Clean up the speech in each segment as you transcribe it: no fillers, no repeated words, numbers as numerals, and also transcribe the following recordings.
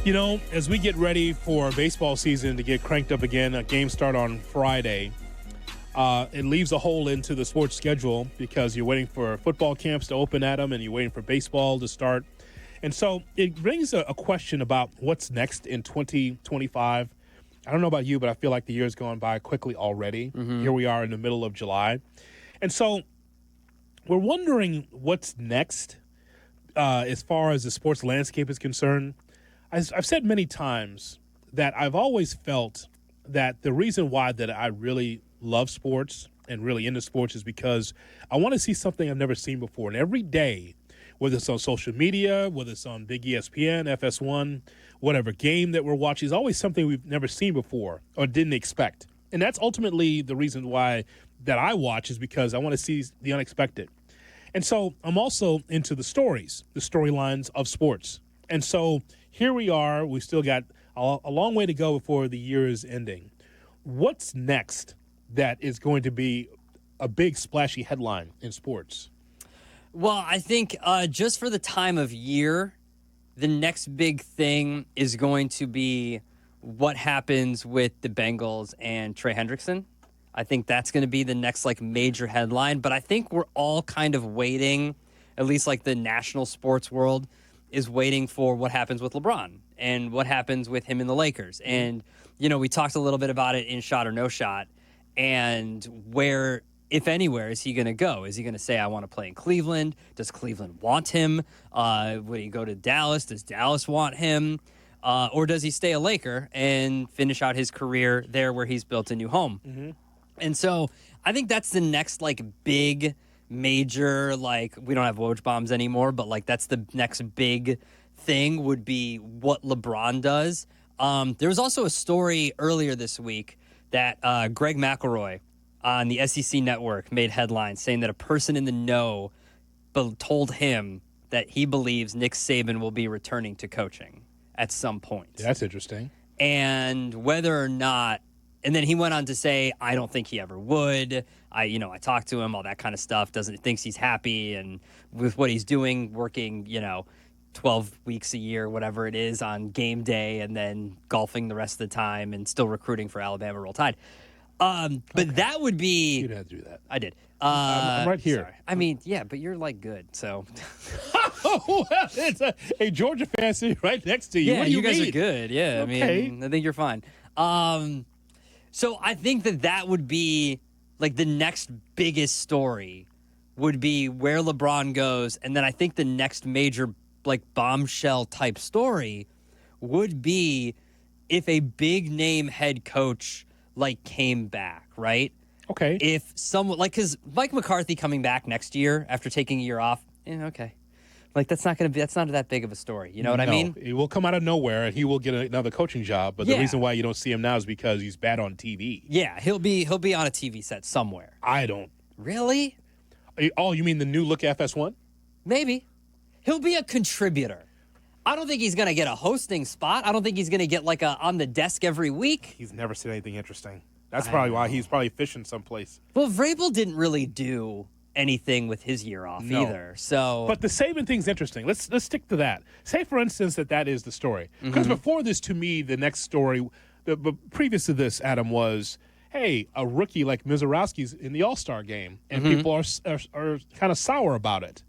As we get ready for baseball season to get cranked up again, a game start on Friday, it leaves a hole into the sports schedule because you're waiting for football camps to open at them and you're waiting for baseball to start. And so it brings a question about what's next in 2025. I don't know about you, but I feel like the year's gone by quickly already. Mm-hmm. Here we are in the middle of July. And so we're wondering what's next as far as the sports landscape is concerned. I've said many times that I've always felt that the reason why that I really love sports and really into sports is because I want to see something I've never seen before. And every day, whether it's on social media, whether it's on Big ESPN, FS1, whatever game that we're watching, is always something we've never seen before or didn't expect. And that's ultimately the reason why that I watch, is because I want to see the unexpected. And so I'm also into the stories, the storylines of sports. And so here we are. We've still got a long way to go before the year is ending. What's next that is going to be a big splashy headline in sports? Well, I think just for the time of year, the next big thing is going to be what happens with the Bengals and Trey Hendrickson. I think that's going to be the next major headline. But I think we're all kind of waiting, at least the national sports world is waiting for what happens with LeBron and what happens with him in the Lakers. And, we talked a little bit about it in Shot or No Shot, and where, if anywhere, is he going to go? Is he going to say, I want to play in Cleveland? Does Cleveland want him? Would he go to Dallas? Does Dallas want him? Or does he stay a Laker and finish out his career there where he's built a new home? Mm-hmm. And so I think that's the next big major, we don't have Woj bombs anymore, but that's the next big thing would be what LeBron does. There was also a story earlier this week that Greg McElroy on the SEC network made headlines saying that a person in the know told him that he believes Nick Saban will be returning to coaching at some point. That's interesting. And whether or not, and then he went on to say, I don't think he ever would. I talked to him, all that kind of stuff. Thinks he's happy and with what he's doing, working, 12 weeks a year, whatever it is, on game day, and then golfing the rest of the time and still recruiting for Alabama Roll Tide. But okay. That would be... You had to do that. I did. I'm right here. Sorry. I mean, yeah, but you're good, so... Oh, well, it's a Georgia fan sitting right next to you. Yeah, what do you guys mean? are good. Yeah, okay. I think you're fine. So I think that would be the next biggest story would be where LeBron goes. And then I think the next major bombshell type story would be if a big name head coach came back, right? Okay. If someone because Mike McCarthy coming back next year after taking a year off, okay. That's not that big of a story. You know what I mean? He will come out of nowhere and he will get another coaching job. But the reason why you don't see him now is because he's bad on TV. Yeah, he'll be on a TV set somewhere. I don't. Really? Oh, you mean the new look FS1? Maybe. He'll be a contributor. I don't think he's going to get a hosting spot. I don't think he's going to get a on the desk every week. He's never said anything interesting. That's probably why he's probably fishing someplace. Well, Vrabel didn't really do anything with his year off either. So, but the Saban thing's interesting. Let's stick to that. Say, for instance, that is the story. Because before this, to me, the next story, previous to this, Adam, was, hey, a rookie like Mizorowski's in the All-Star game, and people are kind of sour about it.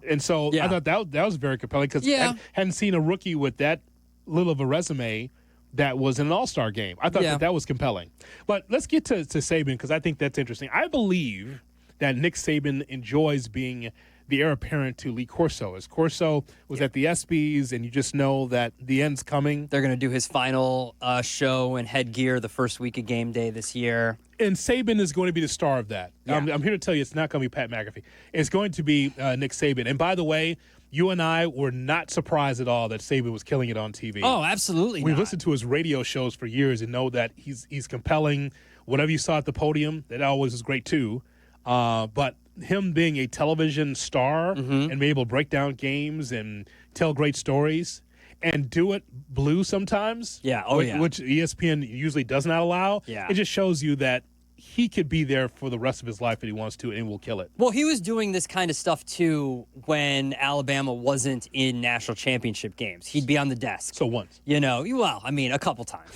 And so I thought that was very compelling because I hadn't seen a rookie with that little of a resume that was in an All-Star game. I thought that was compelling. But let's get to Saban because I think that's interesting. I believe that Nick Saban enjoys being the heir apparent to Lee Corso. As Corso was at the ESPYs, and you just know that the end's coming. They're going to do his final show and headgear the first week of game day this year. And Saban is going to be the star of that. Yeah. I'm here to tell you it's not going to be Pat McAfee. It's going to be Nick Saban. And by the way, you and I were not surprised at all that Saban was killing it on TV. Oh, absolutely We've listened to his radio shows for years and know that he's compelling. Whatever you saw at the podium, that always was great too. But him being a television star and be able to break down games and tell great stories and do it blue sometimes, which ESPN usually does not allow, it just shows you that he could be there for the rest of his life if he wants to, and we'll kill it. Well, he was doing this kind of stuff, too, when Alabama wasn't in national championship games. He'd be on the desk. So once. You know, well, I mean, a couple times.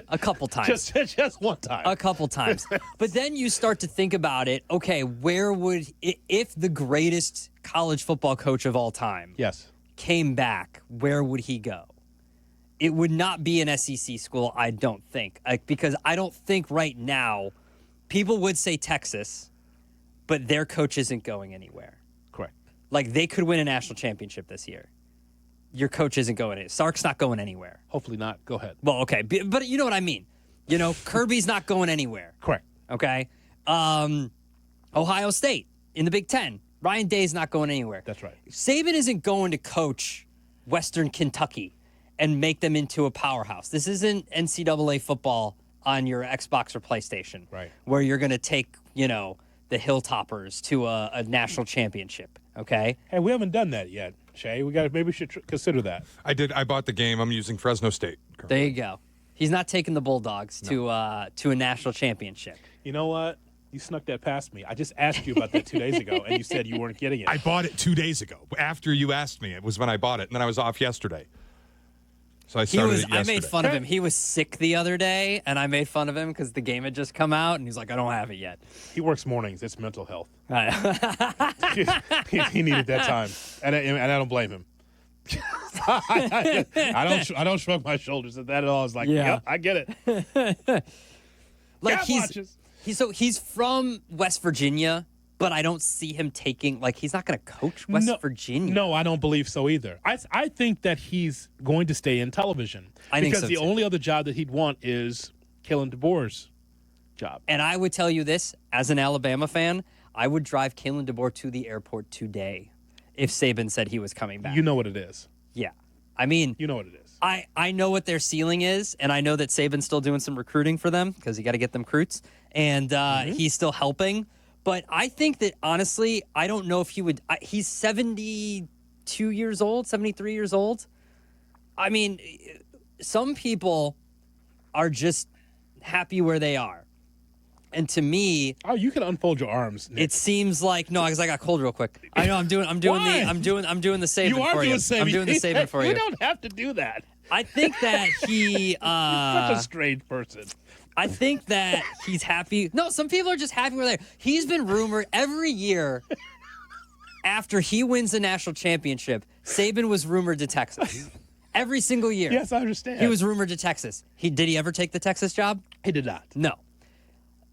A couple times. Just one time. A couple times. But then you start to think about it, okay, where would, if the greatest college football coach of all time came back, where would he go? It would not be an SEC school, I don't think. Because I don't think right now, people would say Texas, but their coach isn't going anywhere. Correct. Like, they could win a national championship this year. Your coach isn't going anywhere. Sark's not going anywhere. Hopefully not. Go ahead. Well, okay. But you know what I mean. You know, Kirby's not going anywhere. Correct. Okay? Ohio State in the Big Ten. Ryan Day's not going anywhere. That's right. Saban isn't going to coach Western Kentucky and make them into a powerhouse. This isn't NCAA football on your Xbox or PlayStation, right? Where you're going to take, you know, the Hilltoppers to a national championship, okay? Hey, we haven't done that yet, Shay. Maybe we should consider that. I did. I bought the game. I'm using Fresno State currently. There you go. He's not taking the Bulldogs to a national championship. You know what? You snuck that past me. I just asked you about that 2 days ago, and you said you weren't getting it. I bought it 2 days ago. After you asked me, it was when I bought it, and then I was off yesterday. So I started it yesterday. I made fun of him. He was sick the other day, and I made fun of him because the game had just come out, and he's like, I don't have it yet. He works mornings. It's mental health. He needed that time, and I don't blame him. I don't shrug my shoulders at that at all. It's like, yep, I get it. Like he's from West Virginia, but I don't see him taking, like, he's not going to coach West Virginia. No, I don't believe so either. I think that he's going to stay in television. Because the only other job that he'd want is Kalen DeBoer's job. And I would tell you this, as an Alabama fan, I would drive Kalen DeBoer to the airport today if Saban said he was coming back. You know what it is. Yeah. I mean, you know what it is. I know what their ceiling is, and I know that Saban's still doing some recruiting for them because you got to get them recruits, and he's still helping. But I think that, honestly, I don't know if he would. He's 72 years old, 73 years old. I mean, some people are just happy where they are. And to me, you can unfold your arms, Nick. It seems like because I got cold real quick. I know I'm doing the Saban you are for doing you. Saban. I'm doing the Saban for you. You don't have to do that. I think that he You're such a strange person. I think that he's happy. No, some people are just happy where they're. He's been rumored every year after he wins the national championship. Saban was rumored to Texas. Every single year. Yes, I understand. He was rumored to Texas. Did he ever take the Texas job? He did not. No.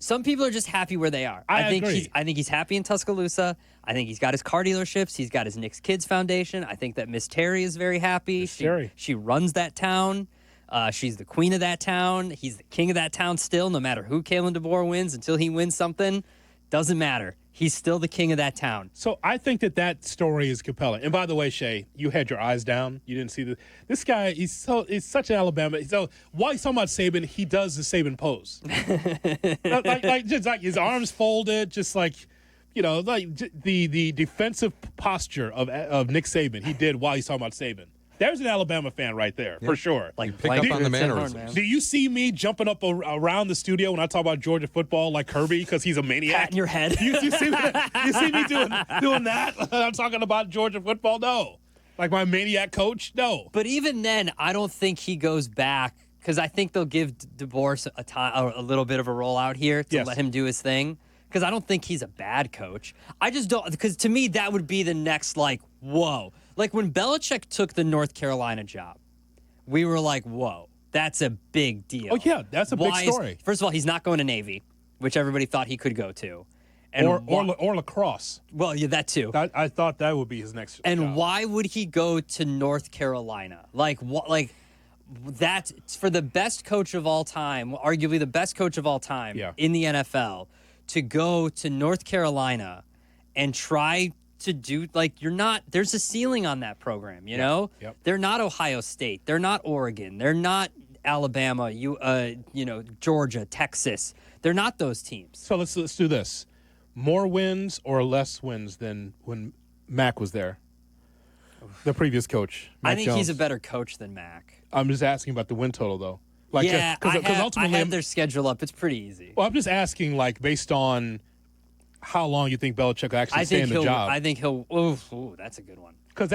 Some people are just happy where they are. I agree. I think he's happy in Tuscaloosa. I think he's got his car dealerships. He's got his Nick's Kids Foundation. I think that Miss Terry is very happy. She runs that town. She's the queen of that town. He's the king of that town still, no matter who Kalen DeBoer wins. Until he wins something, doesn't matter. He's still the king of that town. So I think that story is compelling. And by the way, Shay, you had your eyes down. You didn't see this guy. He's such an Alabama. So while he's talking about Saban, he does the Saban pose, just like his arms folded, just like, you know, like the defensive posture of Nick Saban. He did while he's talking about Saban. There's an Alabama fan right there, for sure. Like, pick up on the mannerisms. Do you see me jumping up around the studio when I talk about Georgia football like Kirby because he's a maniac? Pat in your head. You see me doing that? I'm talking about Georgia football? No. Like my maniac coach? No. But even then, I don't think he goes back because I think they'll give DeBoer a little bit of a rollout here to let him do his thing. Because I don't think he's a bad coach. I just don't, because to me, that would be the next, like, whoa. Like, when Belichick took the North Carolina job, we were like, whoa, that's a big deal. Oh, yeah, that's a big story. First of all, he's not going to Navy, which everybody thought he could go to. And or lacrosse. Well, yeah, that too. I thought that would be his next job. Why would he go to North Carolina? Like, that's for the best coach of all time, arguably the best coach of all time in the NFL, to go to North Carolina and try to do, like, there's a ceiling on that program, you know? Yep. They're not Ohio State. They're not Oregon. They're not Alabama, Georgia, Texas. They're not those teams. So let's do this. More wins or less wins than when Mac was there? The previous coach, Mac I think Jones. he's a better coach than Mac. I'm just asking about the win total, though. Like, yeah, because ultimately, I had their schedule up. It's pretty easy. well, I'm just asking, like, based on how long you think Belichick will actually stay in the job. I think he'll. Ooh, that's a good one. Because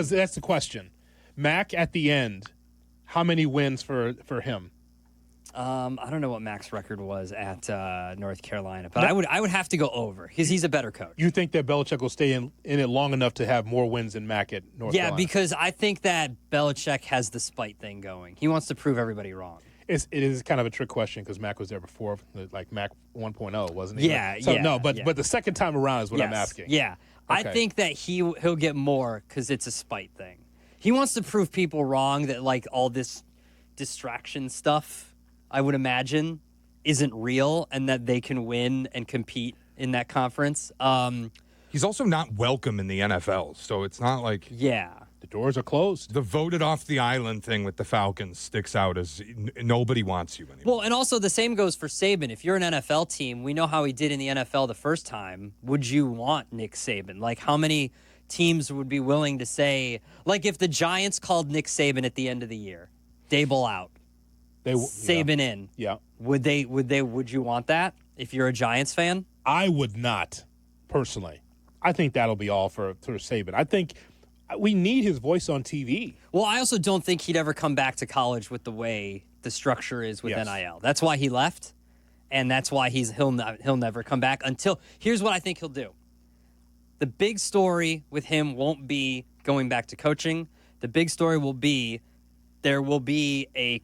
that's the question. Mac at the end, how many wins for him? I don't know what Mac's record was at North Carolina, but I would have to go over because he's a better coach. You think that Belichick will stay in it long enough to have more wins than Mac at North Carolina? Yeah, because I think that Belichick has the spite thing going. He wants to prove everybody wrong. It is kind of a trick question because Mac was there before, like Mac 1.0, wasn't he? Yeah, so, yeah. No, but the second time around is what I'm asking. Yeah, I think that he'll get more because it's a spite thing. He wants to prove people wrong that like all this distraction stuff, I would imagine, isn't real and that they can win and compete in that conference. He's also not welcome in the NFL, so it's not like the doors are closed. The voted off the island thing with the Falcons sticks out as nobody wants you anymore. Well, and also the same goes for Saban. If you're an NFL team, we know how he did in the NFL the first time. Would you want Nick Saban? Like, how many teams would be willing to say, like, if the Giants called Nick Saban at the end of the year, Dable out, Saban in. Yeah. Would you want that if you're a Giants fan? I would not, personally. I think that'll be all for Saban. I think we need his voice on TV. Well, I also don't think he'd ever come back to college with the way the structure is with NIL. That's why he left, and that's why he'll never come back until. Here's what I think he'll do. The big story with him won't be going back to coaching. The big story will be there will be a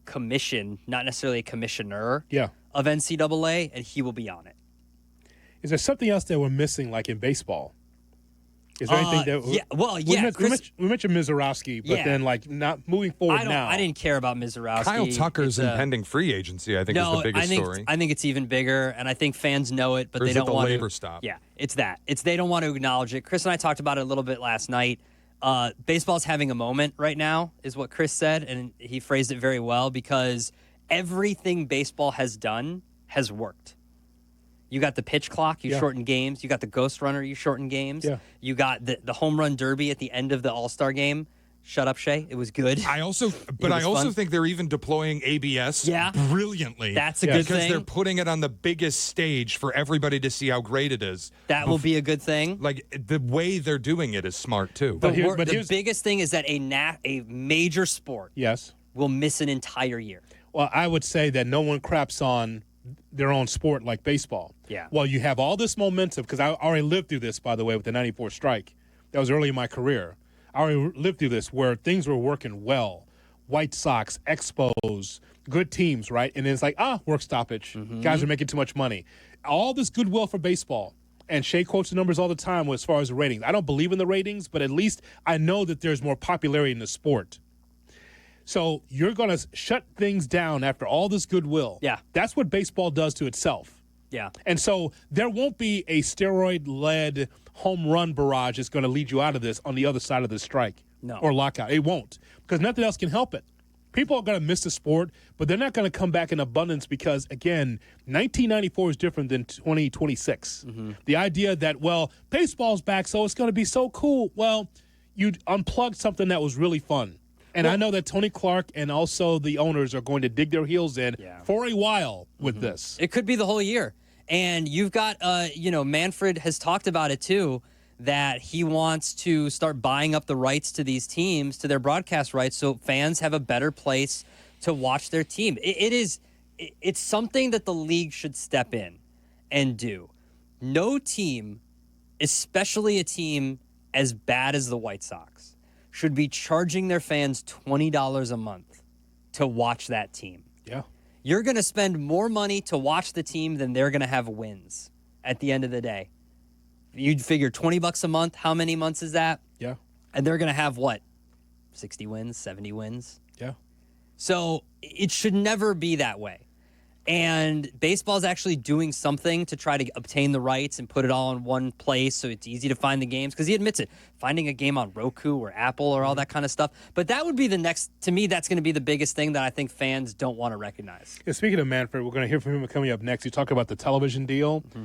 commission, not necessarily a commissioner of NCAA, and he will be on it. Is there something else that we're missing, like in baseball? Is there anything that we mentioned Mizorowski, but then like not moving forward now. I didn't care about Mizorowski. Kyle Tucker's impending free agency, I think, is the biggest story. I think it's even bigger, and I think fans know it, but or they don't want to. labor stop. Yeah, it's that. They don't want to acknowledge it. Chris and I talked about it a little bit last night. Baseball's having a moment right now, is what Chris said, and he phrased it very well because everything baseball has done has worked. You got the pitch clock, you shorten games. You got the ghost runner, you shorten games. Yeah. You got the home run derby at the end of the All-Star game. Shut up, Shay. It was good. I also think they're even deploying ABS brilliantly. That's a good thing. Because they're putting it on the biggest stage for everybody to see how great it is. That will be a good thing. Like, the way they're doing it is smart, too. The biggest thing is that a major sport will miss an entire year. Well, I would say that no one craps on their own sport like baseball. Yeah. Well, you have all this momentum, because I already lived through this, by the way, with the 94 strike. That was early in my career. I already lived through this where things were working well. White Sox, Expos, good teams, right? And then it's like, work stoppage. Mm-hmm. Guys are making too much money. All this goodwill for baseball. And Shea quotes the numbers all the time as far as the ratings. I don't believe in the ratings, but at least I know that there's more popularity in the sport. So you're going to shut things down after all this goodwill. Yeah. That's what baseball does to itself. Yeah. And so there won't be a steroid-led home run barrage that's going to lead you out of this on the other side of the strike or lockout. It won't, because nothing else can help it. People are going to miss the sport, but they're not going to come back in abundance because, again, 1994 is different than 2026. Mm-hmm. The idea that, well, baseball's back, so it's going to be so cool. Well, you unplugged something that was really fun. And I know that Tony Clark and also the owners are going to dig their heels in for a while with this. It could be the whole year. And you've got, Manfred has talked about it too, that he wants to start buying up the rights to these teams, to their broadcast rights, so fans have a better place to watch their team. It's something that the league should step in and do. No team, especially a team as bad as the White Sox, should be charging their fans $20 a month to watch that team. Yeah. You're going to spend more money to watch the team than they're going to have wins at the end of the day. You'd figure $20 a month. How many months is that? Yeah. And they're going to have what? 60 wins, 70 wins? Yeah. So it should never be that way. And baseball is actually doing something to try to obtain the rights and put it all in one place so it's easy to find the games. Because he admits it, finding a game on Roku or Apple or all that kind of stuff. But that would be the next, to me, that's going to be the biggest thing that I think fans don't want to recognize. Yeah, speaking of Manfred, we're going to hear from him coming up next. You talk about the television deal. Mm-hmm.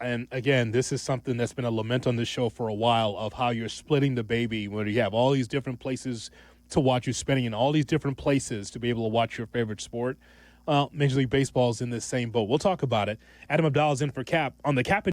And again, this is something that's been a lament on this show for a while of how you're splitting the baby when you have all these different places to watch you spending in all these different places to be able to watch your favorite sport. Well, Major League Baseball is in this same boat. We'll talk about it. Adam Abdalla is in for Cap on the Cap